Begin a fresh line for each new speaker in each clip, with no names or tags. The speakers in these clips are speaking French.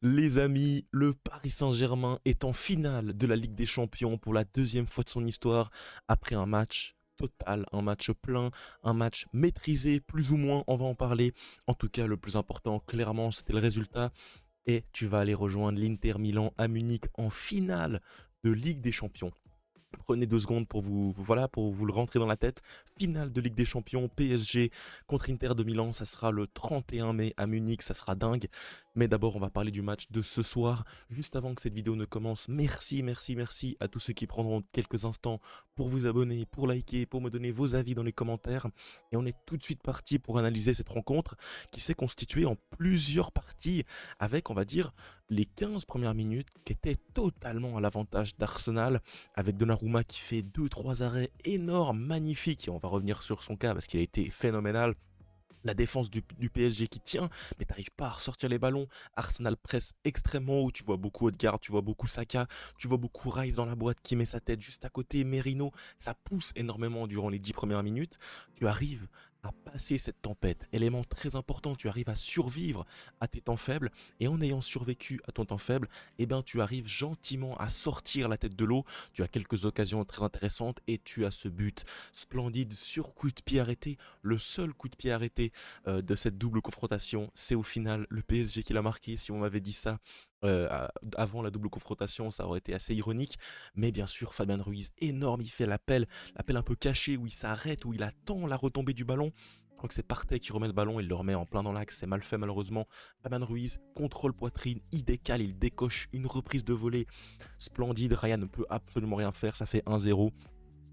Les amis, le Paris Saint-Germain est en finale de la Ligue des Champions pour la deuxième fois de son histoire après un match total, un match plein, un match maîtrisé plus ou moins, on va en parler. En tout cas, le plus important, clairement, c'était le résultat. Et tu vas aller rejoindre l'Inter Milan à Munich en finale de Ligue des Champions. Prenez 2 secondes pour vous, voilà, pour vous le rentrer dans la tête. Finale de Ligue des Champions, PSG contre Inter de Milan, ça sera le 31 mai à Munich, ça sera dingue. Mais d'abord, on va parler du match de ce soir. Juste avant que cette vidéo ne commence, merci, merci, merci à tous ceux qui prendront quelques instants pour vous abonner, pour liker, pour me donner vos avis dans les commentaires. Et on est tout de suite parti pour analyser cette rencontre qui s'est constituée en plusieurs parties avec, on va dire, les 15 premières minutes qui étaient totalement à l'avantage d'Arsenal avec Donnarumma qui fait 2-3 arrêts énormes, magnifiques, et on va revenir sur son cas parce qu'il a été phénoménal. La défense du PSG qui tient, mais t'arrives pas à ressortir les ballons. Arsenal presse extrêmement haut, tu vois beaucoup Odegaard, tu vois beaucoup Saka, tu vois beaucoup Rice dans la boîte qui met sa tête juste à côté, Merino, ça pousse énormément durant les 10 premières minutes. Tu arrives à passer cette tempête, élément très important, tu arrives à survivre à tes temps faibles, et en ayant survécu à ton temps faible, eh ben tu arrives gentiment à sortir la tête de l'eau, tu as quelques occasions très intéressantes, et tu as ce but splendide sur coup de pied arrêté, le seul coup de pied arrêté de cette double confrontation, c'est au final le PSG qui l'a marqué. Si on m'avait dit ça avant la double confrontation, ça aurait été assez ironique. Mais bien sûr, Fabian Ruiz, énorme, il fait l'appel un peu caché où il s'arrête, où il attend la retombée du ballon. Je crois que c'est Partey qui remet ce ballon, il le remet en plein dans l'axe, c'est mal fait malheureusement. Fabian Ruiz, contrôle poitrine, il décale, il décoche une reprise de volée splendide. Ryan ne peut absolument rien faire, ça fait 1-0.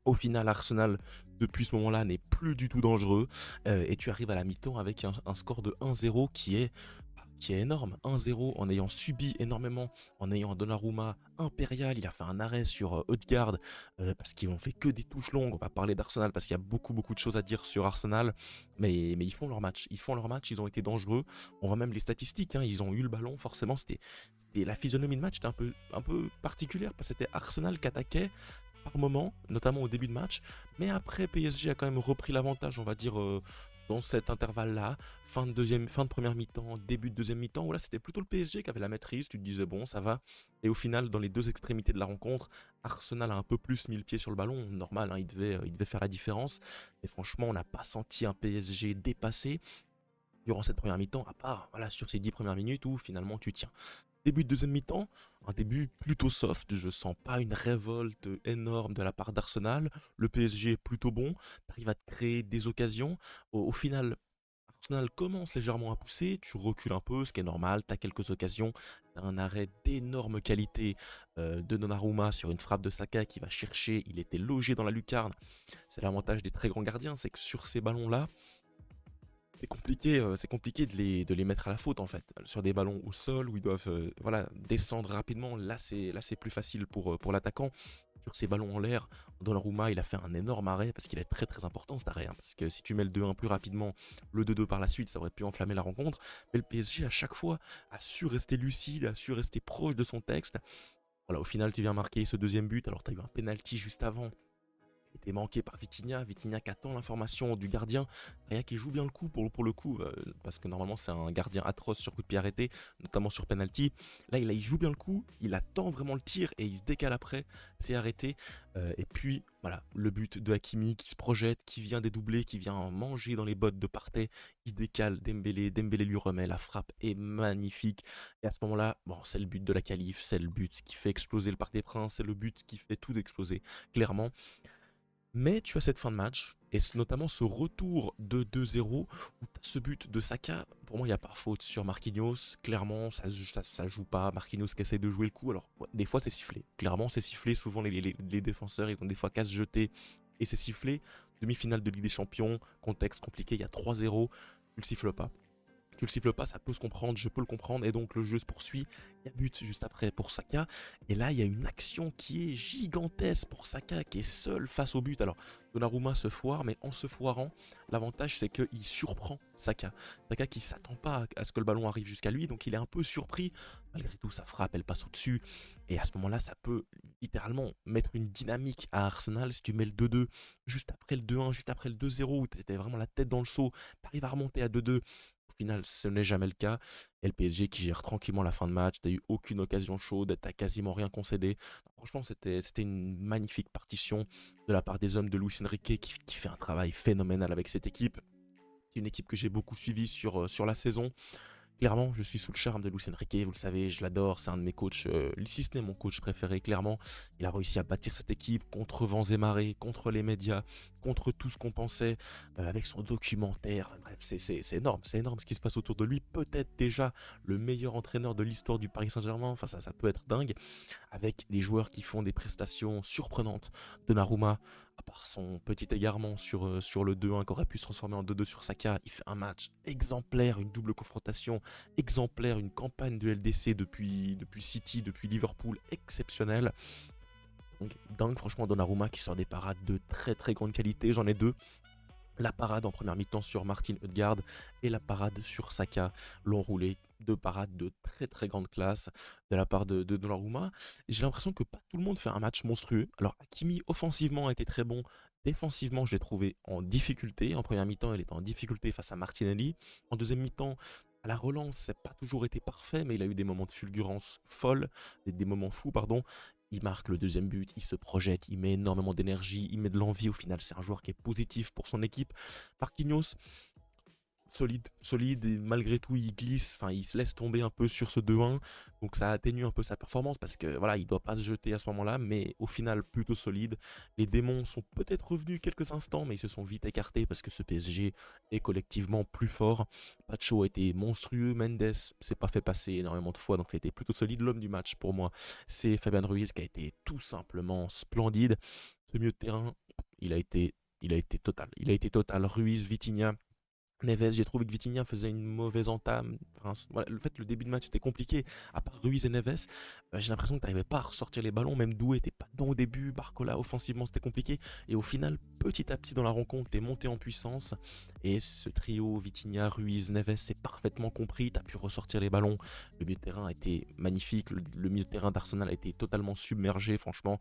Au final, Arsenal, depuis ce moment-là, n'est plus du tout dangereux. Et tu arrives à la mi-temps avec un score de 1-0 qui est énorme. 1-0 en ayant subi énormément, en ayant un Donnarumma impérial. Il a fait un arrêt sur Odegaard parce qu'ils n'ont fait que des touches longues. On va parler d'Arsenal parce qu'il y a beaucoup, beaucoup de choses à dire sur Arsenal. Mais ils font leur match. Ils font leur match. Ils ont été dangereux. On voit même les statistiques, hein. Ils ont eu le ballon. Forcément, c'était la physionomie de match était un peu particulière parce que c'était Arsenal qui attaquait par moment, notamment au début de match. Mais après, PSG a quand même repris l'avantage, on va dire, dans cet intervalle-là. Fin de première mi-temps, début de deuxième mi-temps, où là, c'était plutôt le PSG qui avait la maîtrise. Tu te disais, bon, ça va. Et au final, dans les deux extrémités de la rencontre, Arsenal a un peu plus mis le pied sur le ballon. Normal, hein, il devait faire la différence. Mais franchement, on n'a pas senti un PSG dépassé durant cette première mi-temps, à part voilà, sur ces 10 premières minutes où finalement tu tiens. Début de deuxième mi-temps, un début plutôt soft, je sens pas une révolte énorme de la part d'Arsenal, le PSG est plutôt bon, tu arrives à te créer des occasions, au final Arsenal commence légèrement à pousser, tu recules un peu, ce qui est normal, tu as quelques occasions, t'as un arrêt d'énorme qualité de Donnarumma sur une frappe de Saka qui va chercher, il était logé dans la lucarne, c'est l'avantage des très grands gardiens, c'est que sur ces ballons-là, c'est compliqué de les mettre à la faute en fait. Sur des ballons au sol où ils doivent voilà, descendre rapidement, là c'est plus facile pour l'attaquant. Sur ces ballons en l'air, Donnarumma il a fait un énorme arrêt parce qu'il est très très important cet arrêt. Hein, parce que si tu mets le 2-1 plus rapidement, le 2-2 par la suite, ça aurait pu enflammer la rencontre. Mais le PSG à chaque fois a su rester lucide, a su rester proche de son texte. Voilà, au final tu viens marquer ce deuxième but, alors tu as eu un penalty juste avant était manqué par Vitinha. Vitinha qui attend l'information du gardien. Raya qui joue bien le coup pour le coup, parce que normalement c'est un gardien atroce sur coup de pied arrêté, notamment sur penalty. Là il joue bien le coup, il attend vraiment le tir et il se décale après, c'est arrêté. Et puis voilà, le but de Hakimi qui se projette, qui vient dédoubler, qui vient manger dans les bottes de Partey. Il décale Dembélé, Dembélé lui remet, la frappe est magnifique. Et à ce moment-là, bon, c'est le but de la qualif, c'est le but qui fait exploser le Parc des Princes, c'est le but qui fait tout exploser, clairement. Mais tu as cette fin de match, et notamment ce retour de 2-0, où tu as ce but de Saka. Pour moi, il n'y a pas faute sur Marquinhos. Clairement, ça joue pas. Marquinhos qui essaie de jouer le coup. Alors, ouais, des fois, c'est sifflé. Clairement, c'est sifflé. Souvent, les défenseurs, ils ont des fois qu'à se jeter, et c'est sifflé. Demi-finale de Ligue des Champions, contexte compliqué, il y a 3-0. Tu le siffles pas. Tu le siffles pas, ça peut se comprendre, je peux le comprendre, et donc le jeu se poursuit. Il y a but juste après pour Saka, et là il y a une action qui est gigantesque pour Saka, qui est seul face au but. Alors Donnarumma se foire, mais en se foirant, l'avantage c'est qu'il surprend Saka. Saka qui s'attend pas à ce que le ballon arrive jusqu'à lui, donc il est un peu surpris. Malgré tout, sa frappe, elle passe au-dessus, et à ce moment-là, ça peut littéralement mettre une dynamique à Arsenal. Si tu mets le 2-2, juste après le 2-1, juste après le 2-0, où tu étais vraiment la tête dans le seau, tu arrives à remonter à 2-2, Au final, ce n'est jamais le cas. Et le PSG qui gère tranquillement la fin de match. T'as eu aucune occasion chaude, t'as quasiment rien concédé. Franchement, c'était une magnifique partition de la part des hommes de Luis Enrique qui fait un travail phénoménal avec cette équipe. C'est une équipe que j'ai beaucoup suivie sur la saison. Clairement, je suis sous le charme de Luis Enrique, vous le savez, je l'adore, c'est un de mes coachs, si ce n'est mon coach préféré, clairement. Il a réussi à bâtir cette équipe contre vents et marées, contre les médias, contre tout ce qu'on pensait, avec son documentaire. Bref, c'est énorme ce qui se passe autour de lui. Peut-être déjà le meilleur entraîneur de l'histoire du Paris Saint-Germain, enfin ça peut être dingue avec des joueurs qui font des prestations surprenantes. Donnarumma, à part son petit égarement sur le 2-1 qui aurait pu se transformer en 2-2 sur Saka, il fait un match exemplaire, une double confrontation exemplaire, une campagne de LDC depuis City, depuis Liverpool, exceptionnelle. Donc dingue franchement Donnarumma qui sort des parades de très très grande qualité, j'en ai deux. La parade en première mi-temps sur Martin Odegaard et la parade sur Saka l'ont roulé. Deux parades de très très grande classe de la part de Donnarumma. J'ai l'impression que pas tout le monde fait un match monstrueux. Alors Hakimi offensivement a été très bon. Défensivement, je l'ai trouvé en difficulté. En première mi-temps, il était en difficulté face à Martinelli. En deuxième mi-temps, à la relance, ça n'a pas toujours été parfait, mais il a eu des moments de fulgurance folle, des moments fous, pardon. Il marque le deuxième but, il se projette, il met énormément d'énergie, il met de l'envie. Au final, c'est un joueur qui est positif pour son équipe. Marquinhos, solide et malgré tout il glisse, enfin il se laisse tomber un peu sur ce 2-1, donc ça atténue un peu sa performance parce que voilà il doit pas se jeter à ce moment-là, mais au final plutôt solide. Les démons sont peut-être revenus quelques instants, mais ils se sont vite écartés parce que ce PSG est collectivement plus fort. Pacho a été monstrueux, Mendes s'est pas fait passer énormément de fois, donc ça a été plutôt solide. L'homme du match pour moi, c'est Fabian Ruiz qui a été tout simplement splendide. Ce milieu de terrain, il a été, il a été total. Ruiz, Vitinha. Neves, j'ai trouvé que Vitinha faisait une mauvaise entame. Enfin, voilà, le fait, le début de match était compliqué. À part Ruiz et Neves, j'ai l'impression que tu n'arrivais pas à ressortir les ballons. Même Doué n'était pas dedans au début. Barcola, offensivement, c'était compliqué. Et au final, petit à petit dans la rencontre, tu es monté en puissance. Et ce trio, Vitinha, Ruiz, Neves, c'est parfaitement compris. Tu as pu ressortir les ballons. Le milieu de terrain a été magnifique. Le milieu de terrain d'Arsenal a été totalement submergé, franchement.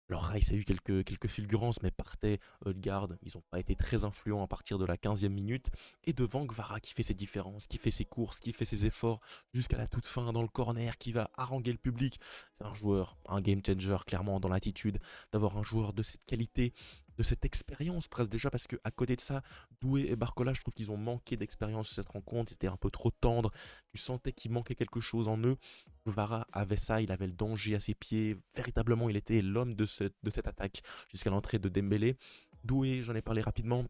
Alors Rice a eu quelques fulgurances, mais partait Odegaard, ils n'ont pas été très influents à partir de la 15e minute. Et devant Gvara qui fait ses différences, qui fait ses courses, qui fait ses efforts jusqu'à la toute fin dans le corner, qui va haranguer le public. C'est un joueur, un game changer clairement dans l'attitude, d'avoir un joueur de cette qualité, de cette expérience presque déjà, parce qu'à côté de ça, Doué et Barcola, je trouve qu'ils ont manqué d'expérience sur cette rencontre, c'était un peu trop tendre, tu sentais qu'il manquait quelque chose en eux. Vara avait ça, il avait le danger à ses pieds. Véritablement, il était l'homme de cette attaque jusqu'à l'entrée de Dembélé. Doué, j'en ai parlé rapidement.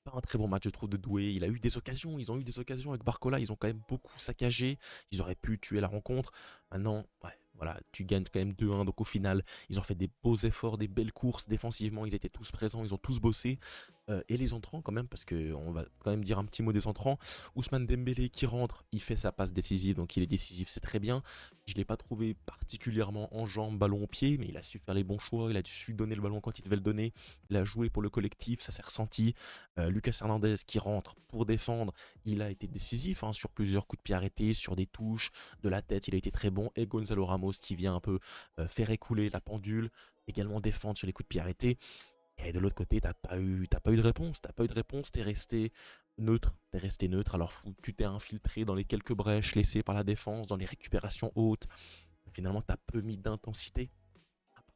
Pas un très bon match, je trouve, de Doué. Il a eu des occasions, ils ont eu des occasions avec Barcola. Ils ont quand même beaucoup saccagé. Ils auraient pu tuer la rencontre. Maintenant, ouais, voilà, tu gagnes quand même 2-1. Donc au final, ils ont fait des beaux efforts, des belles courses. Défensivement, ils étaient tous présents, ils ont tous bossé. Et les entrants, quand même, parce qu'on va quand même dire un petit mot des entrants. Ousmane Dembélé qui rentre, il fait sa passe décisive, donc il est décisif, c'est très bien. Je ne l'ai pas trouvé particulièrement en jambes, ballon au pied, mais il a su faire les bons choix, il a su donner le ballon quand il devait le donner. Il a joué pour le collectif, ça s'est ressenti. Lucas Hernandez qui rentre pour défendre, il a été décisif hein, sur plusieurs coups de pied arrêtés, sur des touches, de la tête, il a été très bon. Et Gonzalo Ramos qui vient un peu faire écouler la pendule, également défendre sur les coups de pied arrêtés. Et de l'autre côté, t'as pas eu de réponse, t'es resté neutre. Alors tu t'es infiltré dans les quelques brèches laissées par la défense, dans les récupérations hautes. Finalement, t'as peu mis d'intensité.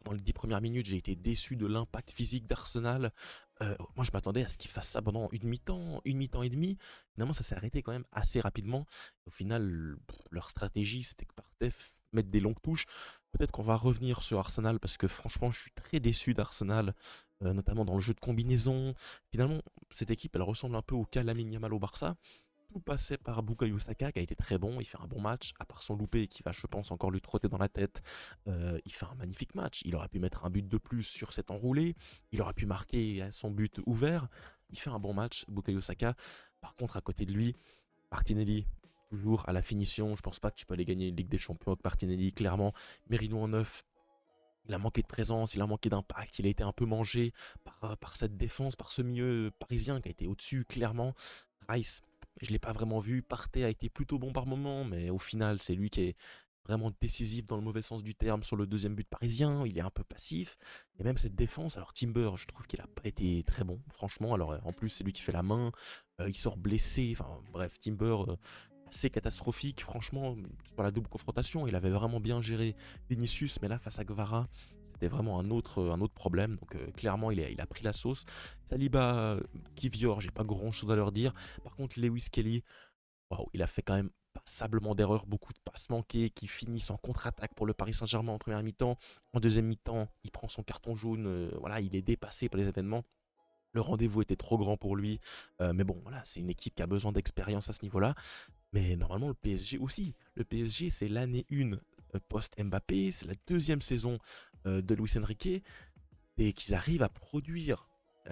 Dans les 10 premières minutes, j'ai été déçu de l'impact physique d'Arsenal. Moi, je m'attendais à ce qu'ils fassent ça pendant une mi-temps et demie. Finalement, ça s'est arrêté quand même assez rapidement. Au final, leur stratégie, c'était que partait mettre des longues touches. Peut-être qu'on va revenir sur Arsenal parce que franchement, je suis très déçu d'Arsenal, notamment dans le jeu de combinaison. Finalement, cette équipe, elle ressemble un peu au cas Lamine Yamal au Barça. Tout passait par Bukayo Saka qui a été très bon, il fait un bon match, à part son loupé qui va je pense encore lui trotter dans la tête, il fait un magnifique match, il aurait pu mettre un but de plus sur cet enroulé, il aurait pu marquer son but ouvert, il fait un bon match Bukayo Saka. Par contre à côté de lui, Martinelli, toujours à la finition, je pense pas que tu peux aller gagner une Ligue des Champions avec Martinelli, clairement. Merino en neuf, il a manqué de présence, il a manqué d'impact, il a été un peu mangé par cette défense, par ce milieu parisien qui a été au-dessus, clairement. Rice, je ne l'ai pas vraiment vu. Partey a été plutôt bon par moment, mais au final, c'est lui vraiment décisif dans le mauvais sens du terme sur le deuxième but parisien, il est un peu passif. Et même cette défense, alors Timber, je trouve qu'il a pas été très bon, franchement. Alors en plus, c'est lui qui fait la main, il sort blessé, enfin bref, Timber, assez catastrophique, franchement, sur la double confrontation, il avait vraiment bien géré Vinicius, mais là, face à Guevara, c'était vraiment un autre problème. Donc clairement, il a pris la sauce. Saliba, Kivior, j'ai pas grand chose à leur dire. Par contre, Lewis Kelly, waouh, il a fait quand même passablement d'erreurs, beaucoup de passes manquées qui finissent en contre-attaque pour le Paris Saint-Germain en première mi-temps. En deuxième mi-temps, il prend son carton jaune, voilà, il est dépassé par les événements. Le rendez-vous était trop grand pour lui, mais bon, voilà, c'est une équipe qui a besoin d'expérience à ce niveau-là. Mais normalement, le PSG aussi. Le PSG, c'est l'année 1 post-Mbappé, c'est la deuxième saison de Luis Enrique, et qu'ils arrivent à produire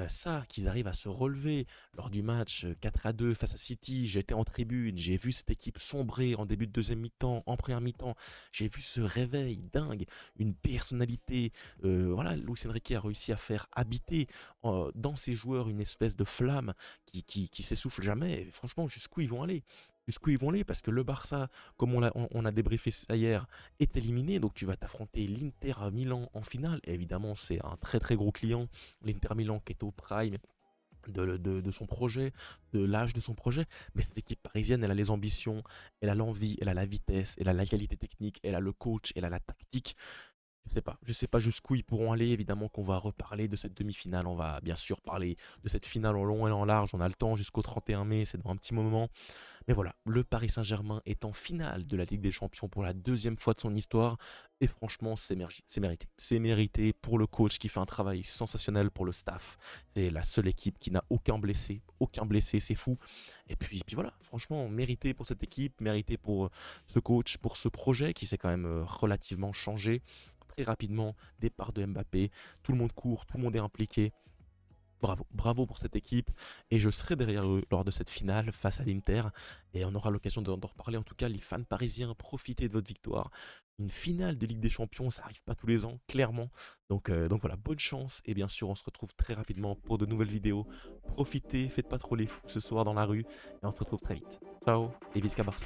ça, qu'ils arrivent à se relever lors du match 4-2 face à City. J'étais en tribune, j'ai vu cette équipe sombrer en début de deuxième mi-temps, en première mi-temps. J'ai vu ce réveil dingue, une personnalité. Voilà, Luis Enrique a réussi à faire habiter dans ses joueurs une espèce de flamme qui s'essouffle jamais. Et franchement, jusqu'où ils vont aller? Jusqu'où ils vont aller? Parce que le Barça, comme on a débriefé ça hier, est éliminé. Donc tu vas t'affronter l'Inter à Milan en finale. Et évidemment, c'est un très très gros client. L'Inter Milan qui est au prime de son projet, de l'âge de son projet. Mais cette équipe parisienne, elle a les ambitions, elle a l'envie, elle a la vitesse, elle a la qualité technique, elle a le coach, elle a la tactique. Je sais pas jusqu'où ils pourront aller. Évidemment qu'on va reparler de cette demi-finale. On va bien sûr parler de cette finale en long et en large. On a le temps jusqu'au 31 mai, c'est dans un petit moment. Mais voilà, le Paris Saint-Germain est en finale de la Ligue des Champions pour la deuxième fois de son histoire. Et franchement, c'est mérité. C'est mérité pour le coach qui fait un travail sensationnel pour le staff. C'est la seule équipe qui n'a aucun blessé. Aucun blessé, c'est fou. Et puis voilà, franchement, mérité pour cette équipe, mérité pour ce coach, pour ce projet qui s'est quand même relativement changé. Très rapidement, départ de Mbappé, tout le monde court, tout le monde est impliqué. Bravo, bravo pour cette équipe et je serai derrière eux lors de cette finale face à l'Inter et on aura l'occasion d'en reparler. En tout cas, les fans parisiens, profitez de votre victoire. Une finale de Ligue des Champions, ça arrive pas tous les ans, clairement. Donc voilà, bonne chance et bien sûr, on se retrouve très rapidement pour de nouvelles vidéos. Profitez, faites pas trop les fous ce soir dans la rue et on se retrouve très vite. Ciao et Visca Barça.